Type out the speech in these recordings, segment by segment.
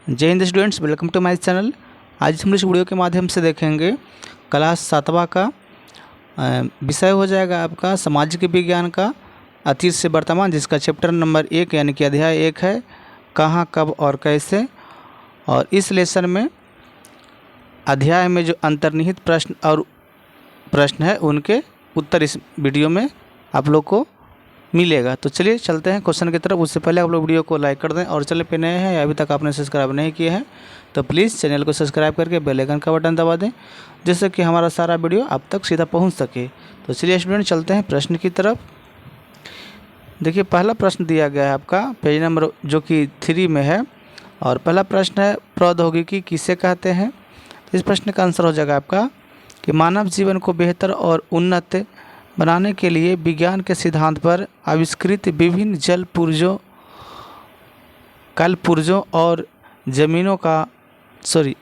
जय हिंद students, welcome to my channel. आज हम इस वीडियो के माध्यम से देखेंगे क्लास 7वां का विषय हो जाएगा आपका सामाजिक विज्ञान का अतीत से वर्तमान, जिसका चैप्टर नंबर 1 यानी कि अध्याय 1 है कहाँ, कब और कैसे। और इस लेसन में अध्याय में जो अंतर्निहित प्रश्न है उनके उत्तर इस वीडियो में आप लोग को मिलेगा। तो चलिए चलते हैं क्वेश्चन की तरफ। उससे पहले आप लोग वीडियो को लाइक कर दें और चैनल पे नए हैं या अभी तक आपने सब्सक्राइब नहीं किए हैं तो प्लीज़ चैनल को सब्सक्राइब करके बेल आइकन का बटन दबा दें, जिससे कि हमारा सारा वीडियो आप तक सीधा पहुंच सके। तो चलिए स्टूडेंट चलते हैं प्रश्न की तरफ। देखिए पहला प्रश्न दिया गया है आपका पेज नंबर जो कि 3 में है, और पहला प्रश्न है प्रौद्योगिकी किसे कहते हैं। इस प्रश्न का आंसर हो जाएगा आपका कि मानव जीवन को बेहतर और उन्नत बनाने के लिए विज्ञान के सिद्धांत पर आविष्कृत विभिन्न कल पुर्जों और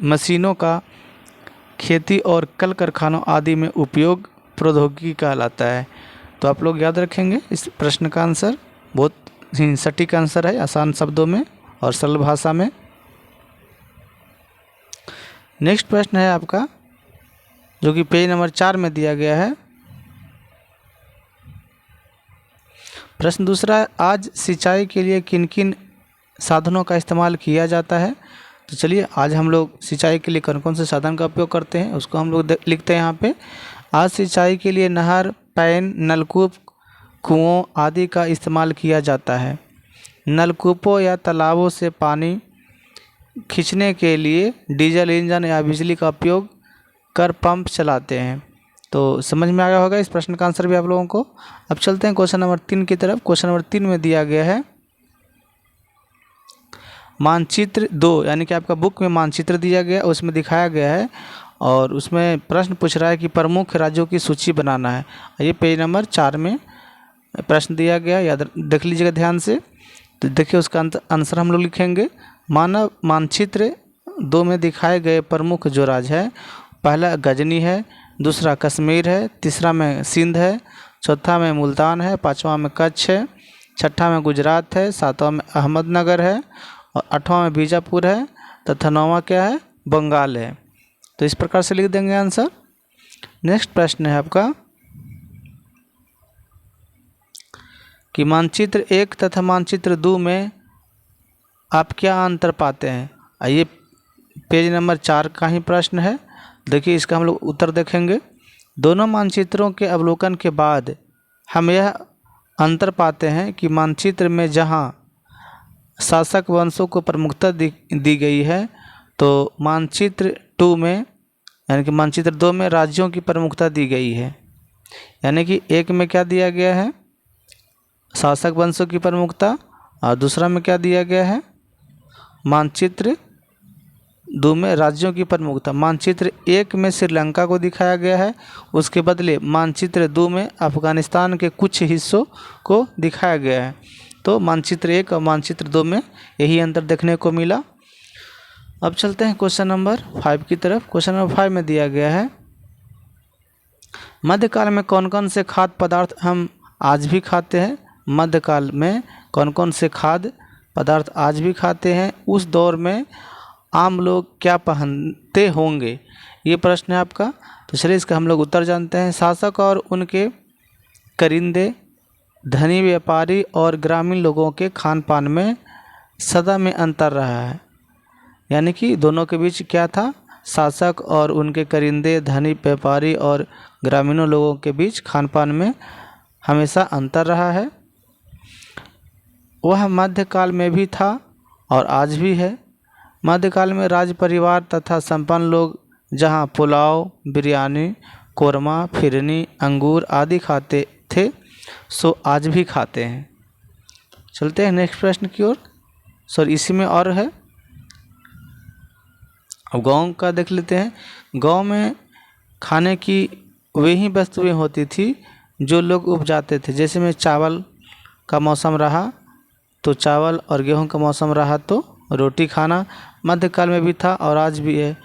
मशीनों का खेती और कल कारखानों आदि में उपयोग प्रौद्योगिकी कहलाता है। तो आप लोग याद रखेंगे इस प्रश्न का आंसर बहुत ही सटीक आंसर है, आसान शब्दों में और सरल भाषा में। नेक्स्ट प्रश्न है आपका जो कि पेज नंबर 4 में दिया गया है। प्रश्न दूसरा है आज सिंचाई के लिए किन किन साधनों का इस्तेमाल किया जाता है। तो चलिए आज हम लोग सिंचाई के लिए कौन कौन से साधन का उपयोग करते हैं उसको हम लोग लिखते हैं यहाँ पे। आज सिंचाई के लिए नहर, पैन, नलकूप, कुओं आदि का इस्तेमाल किया जाता है। नलकूपों या तालाबों से पानी खींचने के लिए डीजल इंजन या बिजली का उपयोग कर पंप चलाते हैं। तो समझ में आ गया होगा इस प्रश्न का आंसर भी आप लोगों को। अब चलते हैं क्वेश्चन नंबर 3 की तरफ। क्वेश्चन नंबर 3 में दिया गया है मानचित्र 2, यानी कि आपका बुक में मानचित्र दिया गया उसमें दिखाया गया है और उसमें प्रश्न पूछ रहा है कि प्रमुख राज्यों की सूची बनाना है। ये पेज नंबर 4 में प्रश्न दिया गया, याद देख लीजिएगा ध्यान से। तो देखिए उसका आंसर हम लोग लिखेंगे मानव मानचित्र 2 में दिखाए गए प्रमुख जो राज्य है, पहला गजनी है, दूसरा कश्मीर है, तीसरा में सिंध है, चौथा में मुल्तान है, पाँचवा में कच्छ है, छठा में गुजरात है, सातवां में अहमदनगर है और आठवां में बीजापुर है तथा नौवां क्या है, बंगाल है। तो इस प्रकार से लिख देंगे आंसर। नेक्स्ट प्रश्न है आपका कि मानचित्र 1 तथा मानचित्र 2 में आप क्या अंतर पाते हैं। आइए पेज नंबर 4 का ही प्रश्न है। देखिए इसका हम लोग उत्तर देखेंगे। दोनों मानचित्रों के अवलोकन के बाद हम यह अंतर पाते हैं कि मानचित्र में जहां शासक वंशों को प्रमुखता दी गई है तो मानचित्र 2 में यानी कि मानचित्र 2 में राज्यों की प्रमुखता दी गई है। यानी कि एक में क्या दिया गया है, शासक वंशों की प्रमुखता, और दूसरा में क्या दिया गया है, मानचित्र 2 में राज्यों की प्रमुखता। मानचित्र 1 में श्रीलंका को दिखाया गया है, उसके बदले मानचित्र 2 में अफगानिस्तान के कुछ हिस्सों को दिखाया गया है। तो मानचित्र 1 और मानचित्र 2 में यही अंतर देखने को मिला। अब चलते हैं क्वेश्चन नंबर 5 की तरफ। क्वेश्चन नंबर 5 में दिया गया है मध्यकाल में कौन कौन से खाद्य पदार्थ हम आज भी खाते हैं। मध्यकाल में कौन कौन से खाद्य पदार्थ आज भी खाते हैं, उस दौर में आम लोग क्या पहनते होंगे, ये प्रश्न है आपका। तो चलिए इसका हम लोग उत्तर जानते हैं। शासक और उनके करिंदे, धनी व्यापारी और ग्रामीण लोगों के खान पान में सदा में अंतर रहा है। यानी कि दोनों के बीच क्या था, शासक और उनके करिंदे, धनी व्यापारी और ग्रामीणों लोगों के बीच खान पान में हमेशा अंतर रहा है। वह मध्यकाल में भी था और आज भी है। मध्यकाल में राज परिवार तथा संपन्न लोग जहां पुलाव, बिरयानी, कोरमा, फिरनी, अंगूर आदि खाते थे सो आज भी खाते हैं। चलते हैं नेक्स्ट प्रश्न की ओर। सॉरी इसी में और है। अब गांव का देख लेते हैं। गांव में खाने की वही वस्तुएं होती थी जो लोग उपजाते थे। जैसे में चावल का मौसम रहा तो चावल, और गेहूं का मौसम रहा तो रोटी खाना मध्यकाल में भी था और आज भी है।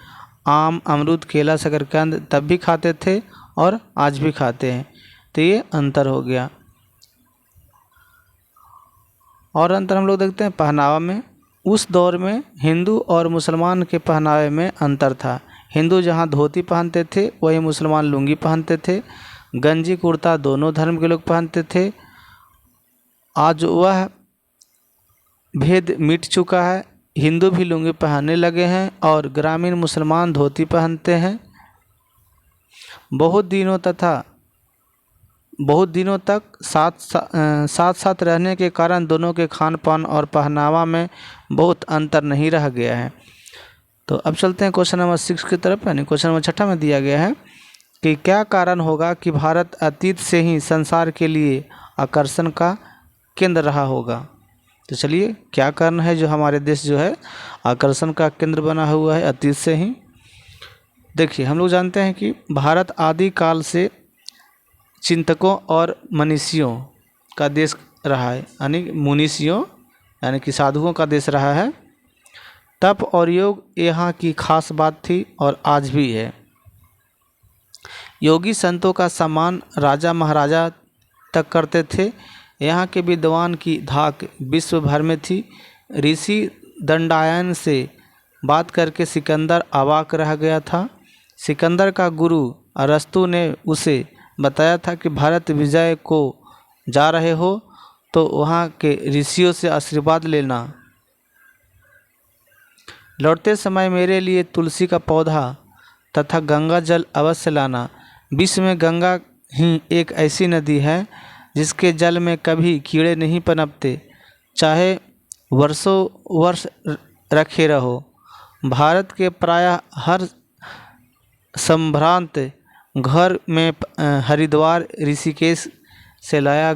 आम, अमरूद, केला, शकरकंद तब भी खाते थे और आज भी खाते हैं। तो ये अंतर हो गया। और अंतर हम लोग देखते हैं पहनावा में। उस दौर में हिंदू और मुसलमान के पहनावे में अंतर था। हिंदू जहाँ धोती पहनते थे वही मुसलमान लुंगी पहनते थे। गंजी कुर्ता दोनों धर्म के लोग पहनते थे। आज वह भेद मिट चुका है। हिंदू भी लुंगी पहनने लगे हैं और ग्रामीण मुसलमान धोती पहनते हैं। बहुत दिनों तक साथ रहने के कारण दोनों के खान पान और पहनावा में बहुत अंतर नहीं रह गया है। तो अब चलते हैं क्वेश्चन नंबर 6 की तरफ, यानी क्वेश्चन नंबर 6 में दिया गया है कि क्या कारण होगा कि भारत अतीत से ही संसार के लिए आकर्षण का केंद्र रहा होगा। तो चलिए, क्या कारण है जो हमारे देश जो है आकर्षण का केंद्र बना हुआ है अतीत से ही। देखिए, हम लोग जानते हैं कि भारत आदि काल से चिंतकों और मनीषियों का देश रहा है, यानी मुनीषियों यानी कि साधुओं का देश रहा है। तप और योग यहाँ की खास बात थी और आज भी है। योगी संतों का सम्मान राजा महाराजा तक करते थे। यहाँ के विद्वान की धाक विश्व भर में थी। ऋषि दंडायन से बात करके सिकंदर अवाक रह गया था। सिकंदर का गुरु अरस्तु ने उसे बताया था कि भारत विजय को जा रहे हो तो वहाँ के ऋषियों से आशीर्वाद लेना। लौटते समय मेरे लिए तुलसी का पौधा तथा गंगा जल अवश्य लाना। विश्व में गंगा ही एक ऐसी नदी है जिसके जल में कभी कीड़े नहीं पनपते, चाहे वर्षों वर्ष रखे रहो। भारत के प्रायः हर संभ्रांत घर में हरिद्वार ऋषिकेश से लाया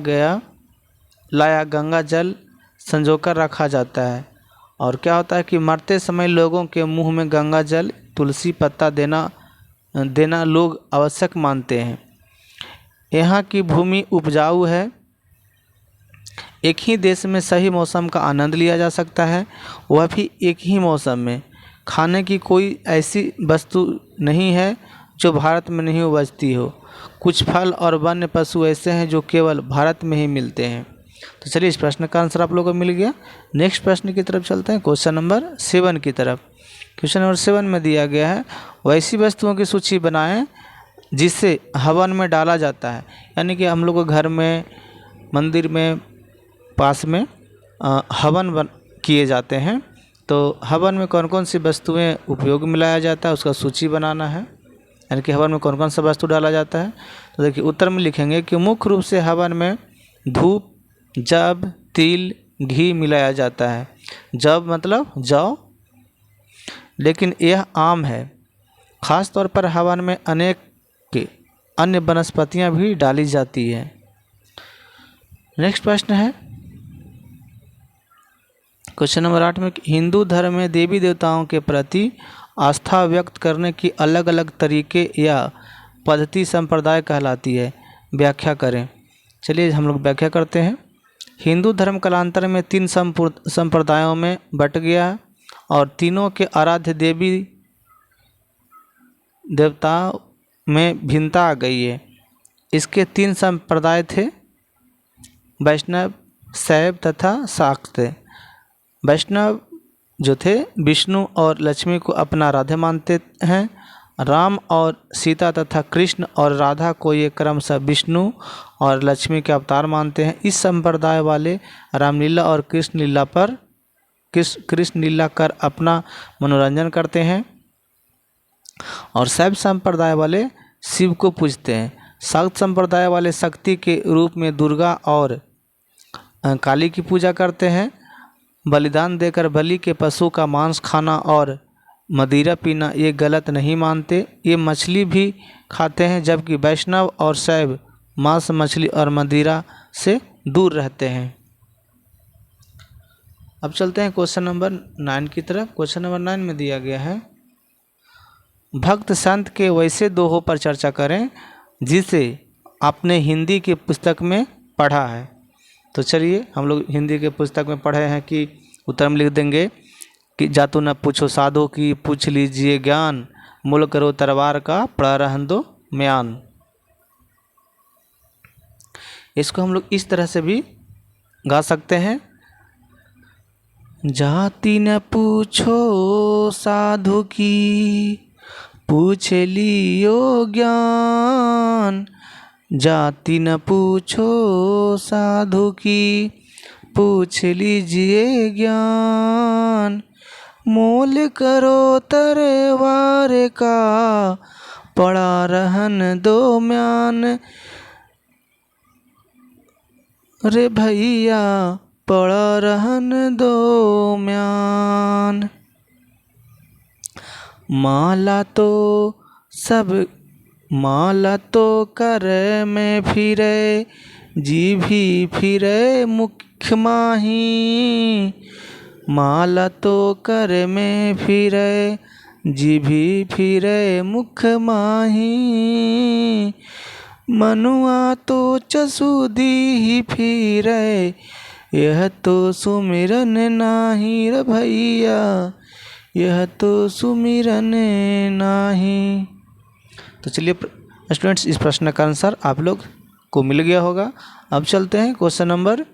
गंगा जल संजोकर रखा जाता है। और क्या होता है कि मरते समय लोगों के मुंह में गंगा जल तुलसी पत्ता देना लोग आवश्यक मानते हैं। यहाँ की भूमि उपजाऊ है। एक ही देश में सही मौसम का आनंद लिया जा सकता है, वह भी एक ही मौसम में। खाने की कोई ऐसी वस्तु नहीं है जो भारत में नहीं उपजती हो। कुछ फल और वन्य पशु ऐसे हैं जो केवल भारत में ही मिलते हैं। तो चलिए, इस प्रश्न का आंसर आप लोगों को मिल गया। नेक्स्ट प्रश्न की तरफ चलते हैं, क्वेश्चन नंबर 7 की तरफ। क्वेश्चन नंबर 7 में दिया गया है, वैसी वस्तुओं की सूची बनाएं जिसे हवन में डाला जाता है। यानी कि हम लोग को घर में, मंदिर में, पास में हवन किए जाते हैं। तो हवन में कौन कौन सी वस्तुएं उपयोग में लाया जाता है उसका सूची बनाना है। यानी कि हवन में कौन कौन सा वस्तु डाला जाता है। तो देखिए, उत्तर में लिखेंगे कि मुख्य रूप से हवन में धूप, जव, तिल, घी मिलाया जाता है। जव मतलब जौ, लेकिन यह आम है। खास तौर पर हवन में अनेक अन्य वनस्पतियां भी डाली जाती है। नेक्स्ट प्रश्न है क्वेश्चन नंबर 8 में, हिंदू धर्म में देवी देवताओं के प्रति आस्था व्यक्त करने की अलग अलग तरीके या पद्धति संप्रदाय कहलाती है। व्याख्या करें। चलिए, हम लोग व्याख्या करते हैं। हिंदू धर्म कालांतर में 3 संप्रदायों में बट गया है और तीनों के आराध्य देवी देवताओं में भिन्नता आ गई है। इसके 3 संप्रदाय थे, वैष्णव, शैव तथा शाक्त। वैष्णव जो थे विष्णु और लक्ष्मी को अपना आराध्य मानते हैं। राम और सीता तथा कृष्ण और राधा को ये क्रमशः विष्णु और लक्ष्मी के अवतार मानते हैं। इस संप्रदाय वाले रामलीला और कृष्ण लीला कर अपना मनोरंजन करते हैं। और शैव संप्रदाय वाले शिव को पूजते हैं। शाक्त संप्रदाय वाले शक्ति के रूप में दुर्गा और काली की पूजा करते हैं। बलिदान देकर बलि के पशु का मांस खाना और मदिरा पीना ये गलत नहीं मानते। ये मछली भी खाते हैं, जबकि वैष्णव और शैव मांस, मछली और मदिरा से दूर रहते हैं। अब चलते हैं क्वेश्चन नंबर 9 की तरफ। क्वेश्चन नंबर 9 में दिया गया है, भक्त संत के वैसे दोहों पर चर्चा करें जिसे आपने हिंदी की पुस्तक में पढ़ा है। तो चलिए, हम लोग हिंदी के पुस्तक में पढ़े हैं कि उत्तर में लिख देंगे कि जातु न पूछो साधु की, पूछ लीजिए ज्ञान, मूल करो तरवार का, पड़ा रहन दो म्यान। इसको हम लोग इस तरह से भी गा सकते हैं, जाति न पूछो साधु की, पूछ लियो ज्ञान। जाति न पूछो साधु की, पूछ लीजिए ज्ञान। मोल करो तरवार का, पड़ा रहन दो म्यान। रे भैया पड़ा रहन दो म्यान। माला तो कर में फिरे, जीभी फिरे मुख माही। माला तो कर में फिरे, जीभी फिरे मुख माही। मनुआ तो चसुदी ही फिरे, यह तो सुमिरन नाही। रे भैया यह तो सुमिरन नाही। तो चलिए स्टूडेंट्स, इस प्रश्न का आंसर आप लोग को मिल गया होगा। अब चलते हैं क्वेश्चन नंबर।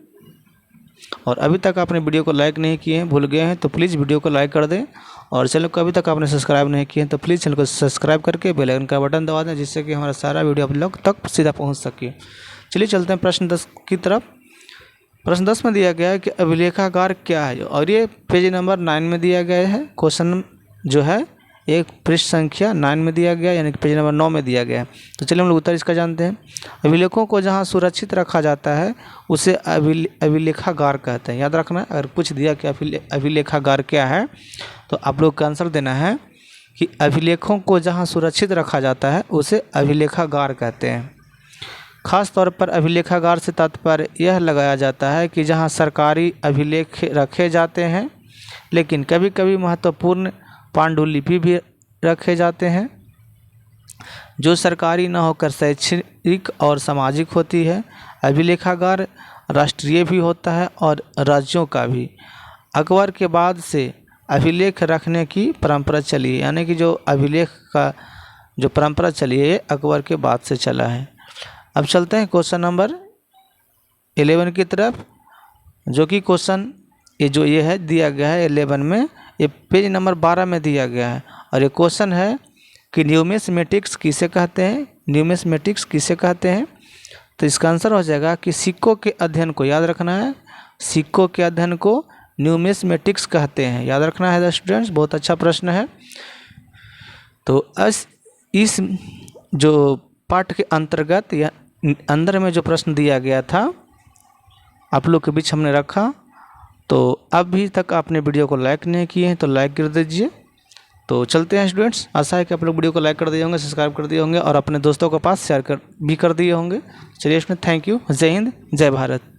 और अभी तक आपने वीडियो को लाइक नहीं किए हैं, भूल गए हैं, तो प्लीज़ वीडियो को लाइक कर दें। और चैनल को अभी तक आपने सब्सक्राइब नहीं किए हैं तो प्लीज़ चैनल को सब्सक्राइब करके बेल आइकन का बटन दबा दें, जिससे कि हमारा सारा वीडियो आप लोग तक सीधा पहुंच सके। चलिए चलते हैं प्रश्न 10 की तरफ। प्रश्न 10 में दिया गया है कि अभिलेखागार क्या है, और ये पेज नंबर 9 में दिया गया है। क्वेश्चन जो है एक पृष्ठ संख्या 9 में दिया गया, यानी कि पेज नंबर 9 में दिया गया है। तो चलिए हम लोग उत्तर इसका जानते हैं। अभिलेखों को जहां सुरक्षित रखा जाता है उसे अभिलेखागार कहते हैं। याद रखना, अगर पूछ दिया कि अभिलेखागार क्या है तो आप लोग का आंसर देना है कि अभिलेखों को जहां सुरक्षित रखा जाता है उसे अभिलेखागार कहते हैं। खास तौर पर अभिलेखागार से तात्पर्य यह लगाया जाता है कि जहां सरकारी अभिलेख रखे जाते हैं, लेकिन कभी कभी महत्वपूर्ण पांडुलिपि भी रखे जाते हैं जो सरकारी न होकर शैक्षणिक और सामाजिक होती है। अभिलेखागार राष्ट्रीय भी होता है और राज्यों का भी। अकबर के बाद से अभिलेख रखने की परंपरा चली है, यानी कि जो अभिलेख का जो परंपरा चली है ये अकबर के बाद से चला है। अब चलते हैं क्वेश्चन नंबर 11 की तरफ, जो कि क्वेश्चन ये है दिया गया है 11 में, ये पेज नंबर 12 में दिया गया है। और ये क्वेश्चन है कि न्यूमिस्मेटिक्स किसे कहते हैं। न्यूमिस्मेटिक्स किसे कहते हैं, तो इसका आंसर हो जाएगा कि सिक्कों के अध्ययन को, याद रखना है, सिक्कों के अध्ययन को न्यूमिस्मेटिक्स कहते हैं। याद रखना है स्टूडेंट्स, बहुत अच्छा प्रश्न है। तो इस जो पाठ के अंतर्गत या अंदर में जो प्रश्न दिया गया था आप लोग के बीच हमने रखा। तो अभी तक आपने वीडियो को लाइक नहीं किए हैं तो लाइक कर दीजिए। तो चलते हैं स्टूडेंट्स, आशा है कि आप लोग वीडियो को लाइक कर दिए होंगे, सब्सक्राइब कर दिए होंगे और अपने दोस्तों के पास शेयर भी कर दिए होंगे। चलिए इसमें थैंक यू। जय हिंद, जय भारत।